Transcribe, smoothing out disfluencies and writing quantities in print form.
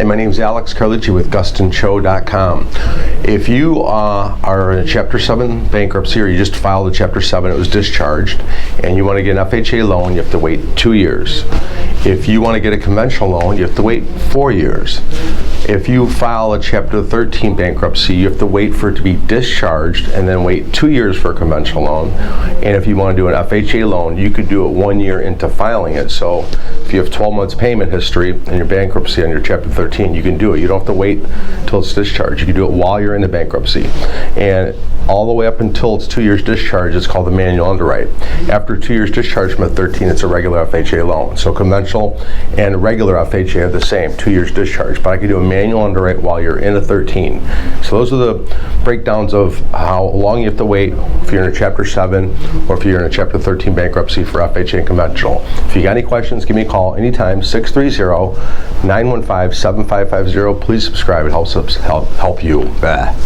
my name is Alex Carlucci with GustanCho.com. If you are in a Chapter 7 bankruptcy, or you just filed a Chapter 7, it was discharged, and you want to get an FHA loan, you have to wait 2 years. If you want to get a conventional loan, you have to wait 4 years. If you file a Chapter 13 bankruptcy, you have to wait for it to be discharged and then wait 2 years for a conventional loan. And if you want to do an FHA loan, you could do it 1 year into filing it. So if you have 12 months payment history in your bankruptcy on your Chapter 13, you can do it. You don't have to wait until it's discharged. You can do it while you're in the bankruptcy. And all the way up until it's 2 years discharge, it's called the manual underwrite. After 2 years discharge from a 13, it's a regular FHA loan. So conventional and regular FHA are the same, 2 years discharge. But I can do a manual underwrite while you're in a 13. So those are the breakdowns of how long you have to wait if you're in a Chapter 7 or if you're in a Chapter 13 bankruptcy for FHA and conventional. If you got any questions, give me a call anytime, 630-915-7550. Please subscribe. It helps you. Bye.